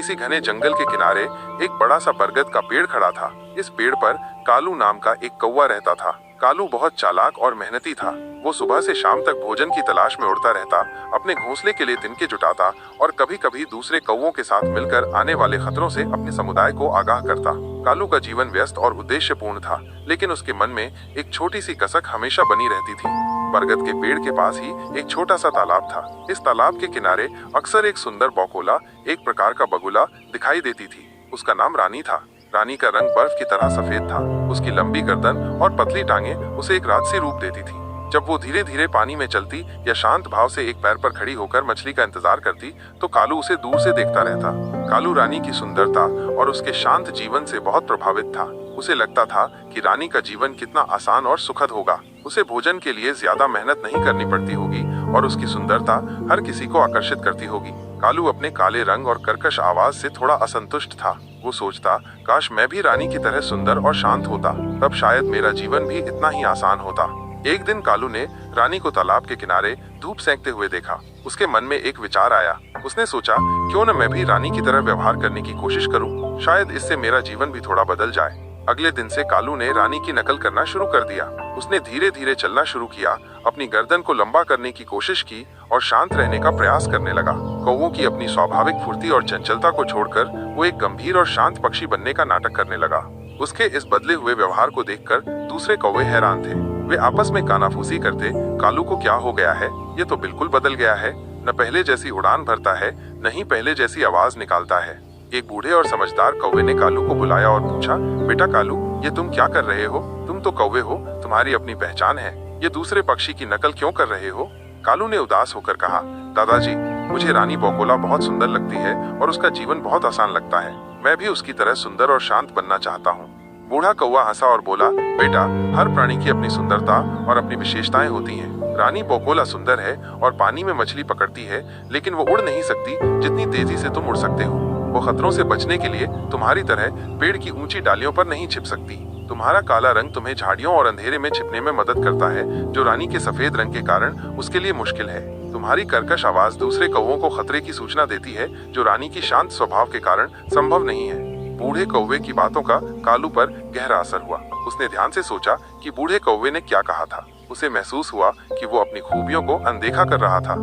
किसी घने जंगल के किनारे एक बड़ा सा बरगद का पेड़ खड़ा था। इस पेड़ पर कालू नाम का एक कौवा रहता था। कालू बहुत चालाक और मेहनती था। वो सुबह से शाम तक भोजन की तलाश में उड़ता रहता, अपने घोंसले के लिए तिनके जुटाता और कभी कभी दूसरे कौवों के साथ मिलकर आने वाले खतरों से अपने समुदाय को आगाह करता। कालू का जीवन व्यस्त और उद्देश्यपूर्ण था, लेकिन उसके मन में एक छोटी सी कसक हमेशा बनी रहती थी। बरगद के पेड़ के पास ही एक छोटा सा तालाब था। इस तालाब के किनारे अक्सर एक सुंदर बौकोला, एक प्रकार का बगुला, दिखाई देती थी। उसका नाम रानी था। रानी का रंग बर्फ की तरह सफेद था। उसकी लंबी गर्दन और पतली टांगे उसे एक राजसी रूप देती थी। जब वो धीरे धीरे पानी में चलती या शांत भाव से एक पैर पर खड़ी होकर मछली का इंतजार करती तो कालू उसे दूर से देखता रहता। कालू रानी की सुंदरता और उसके शांत जीवन से बहुत प्रभावित था। उसे लगता था कि रानी का जीवन कितना आसान और सुखद होगा। उसे भोजन के लिए ज्यादा मेहनत नहीं करनी पड़ती होगी और उसकी सुंदरता हर किसी को आकर्षित करती होगी। कालू अपने काले रंग और कर्कश आवाज से थोड़ा असंतुष्ट था। वो सोचता, काश मैं भी रानी की तरह सुंदर और शांत होता, तब शायद मेरा जीवन भी इतना ही आसान होता। एक दिन कालू ने रानी को तालाब के किनारे धूप सेंकते हुए देखा। उसके मन में एक विचार आया। उसने सोचा, क्यों न मैं भी रानी की तरह व्यवहार करने की कोशिश करूं, शायद इससे मेरा जीवन भी थोड़ा बदल जाए। अगले दिन से कालू ने रानी की नकल करना शुरू कर दिया। उसने धीरे धीरे चलना शुरू किया, अपनी गर्दन को लंबा करने की कोशिश की और शांत रहने का प्रयास करने लगा। कौवों की अपनी स्वाभाविक फुर्ती और चंचलता को छोड़कर वो एक गंभीर और शांत पक्षी बनने का नाटक करने लगा। उसके इस बदले हुए व्यवहार को देखकर दूसरे कौवे हैरान थे। वे आपस में कानाफूसी करते, कालू को क्या हो गया है, ये तो बिल्कुल बदल गया है। न पहले जैसी उड़ान भरता है, न ही पहले जैसी आवाज निकालता है। एक बूढ़े और समझदार कौवे ने कालू को बुलाया और पूछा, बेटा कालू, ये तुम क्या कर रहे हो? तुम तो कौवे हो, तुम्हारी अपनी पहचान है, ये दूसरे पक्षी की नकल क्यों कर रहे हो? कालू ने उदास होकर कहा, दादाजी, मुझे रानी बौकोला बहुत सुंदर लगती है और उसका जीवन बहुत आसान लगता है। मैं भी उसकी तरह सुंदर और शांत बनना चाहता हूँ। बूढ़ा कौवा हंसा और बोला, बेटा, हर प्राणी की अपनी सुंदरता और अपनी विशेषताएं होती हैं। रानी बौकोला सुंदर है और पानी में मछली पकड़ती है, लेकिन वो उड़ नहीं सकती जितनी तेजी से तुम उड़ सकते हो। वो खतरों से बचने के लिए तुम्हारी तरह पेड़ की ऊंची डालियों पर नहीं छिप सकती। तुम्हारा काला रंग तुम्हें झाड़ियों और अंधेरे में छिपने में मदद करता है, जो रानी के सफेद रंग के कारण उसके लिए मुश्किल है। तुम्हारी कर्कश आवाज दूसरे कौवों को खतरे की सूचना देती है, जो रानी की शांत स्वभाव के कारण संभव नहीं है। बूढ़े कौवे की बातों का कालू पर गहरा असर हुआ। उसने ध्यान से सोचा कि बूढ़े कौवे ने क्या कहा था। उसे महसूस हुआ कि वो अपनी खूबियों को अनदेखा कर रहा था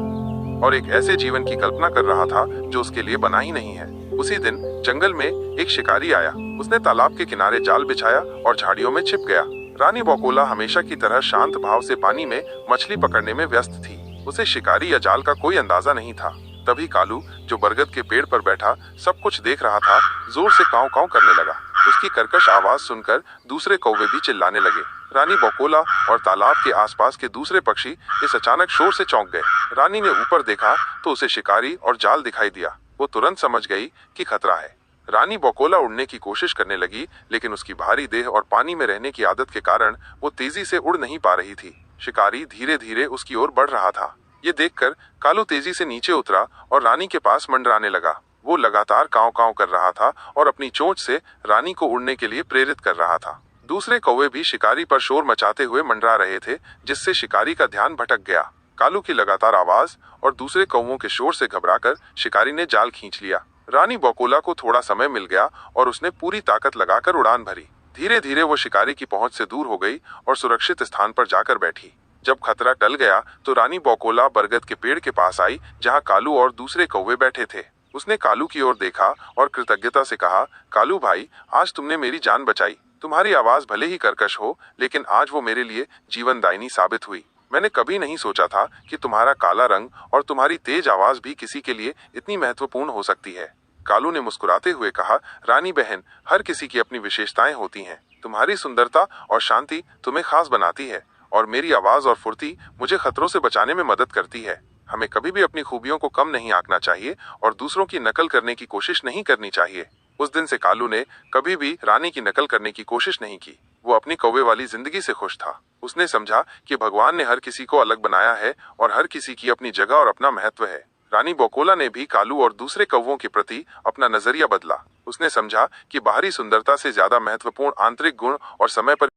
और एक ऐसे जीवन की कल्पना कर रहा था जो उसके लिए बना ही नहीं है। उसी दिन जंगल में एक शिकारी आया। उसने तालाब के किनारे जाल बिछाया और झाड़ियों में छिप गया। रानी बौकोला हमेशा की तरह शांत भाव से पानी में मछली पकड़ने में व्यस्त थी। उसे शिकारी या जाल का कोई अंदाजा नहीं था। तभी कालू, जो बरगद के पेड़ पर बैठा सब कुछ देख रहा था, जोर से काव काव करने लगा। उसकी कर्कश आवाज सुनकर दूसरे कौवे भी चिल्लाने लगे। रानी बौकोला और तालाब के आसपास के दूसरे पक्षी इस अचानक शोर से चौंक गए। रानी ने ऊपर देखा तो उसे शिकारी और जाल दिखाई दिया। वो तुरंत समझ गई कि खतरा है। रानी बौकोला उड़ने की कोशिश करने लगी, लेकिन उसकी भारी देह और पानी में रहने की आदत के कारण वो तेजी से उड़ नहीं पा रही थी। शिकारी धीरे धीरे उसकी ओर बढ़ रहा था। ये देखकर कालू तेजी से नीचे उतरा और रानी के पास मंडराने लगा। वो लगातार काव काव कर रहा था और अपनी चोंच से रानी को उड़ने के लिए प्रेरित कर रहा था। दूसरे कौवे भी शिकारी पर शोर मचाते हुए मंडरा रहे थे, जिससे शिकारी का ध्यान भटक गया। कालू की लगातार आवाज और दूसरे कौवों के शोर से घबराकर शिकारी ने जाल खींच लिया। रानी बौकोला को थोड़ा समय मिल गया और उसने पूरी ताकत लगाकर उड़ान भरी। धीरे धीरे वो शिकारी की पहुंच से दूर हो गई और सुरक्षित स्थान पर जाकर बैठी। जब खतरा टल गया तो रानी बौकोला बरगद के पेड़ के पास आई, जहां कालू और दूसरे कौवे बैठे थे। उसने कालू की ओर देखा और कृतज्ञता से कहा, कालू भाई, आज तुमने मेरी जान बचाई। तुम्हारी आवाज भले ही कर्कश हो, लेकिन आज वो मेरे लिए जीवनदायिनी साबित हुई। मैंने कभी नहीं सोचा था कि तुम्हारा काला रंग और तुम्हारी तेज आवाज भी किसी के लिए इतनी महत्वपूर्ण हो सकती है। कालू ने मुस्कुराते हुए कहा, रानी बहन, हर किसी की अपनी विशेषताएं होती हैं। तुम्हारी सुंदरता और शांति तुम्हें खास बनाती है और मेरी आवाज और फुर्ती मुझे खतरों से बचाने में मदद करती है। हमें कभी भी अपनी खूबियों को कम नहीं आंकना चाहिए और दूसरों की नकल करने की कोशिश नहीं करनी चाहिए। उस दिन से कालू ने कभी भी रानी की नकल करने की कोशिश नहीं की। वो अपनी कौवे वाली जिंदगी से खुश था। उसने समझा कि भगवान ने हर किसी को अलग बनाया है और हर किसी की अपनी जगह और अपना महत्व है। रानी बौकोला ने भी कालू और दूसरे कौवों के प्रति अपना नजरिया बदला। उसने समझा कि बाहरी सुंदरता से ज्यादा महत्वपूर्ण आंतरिक गुण और समय पर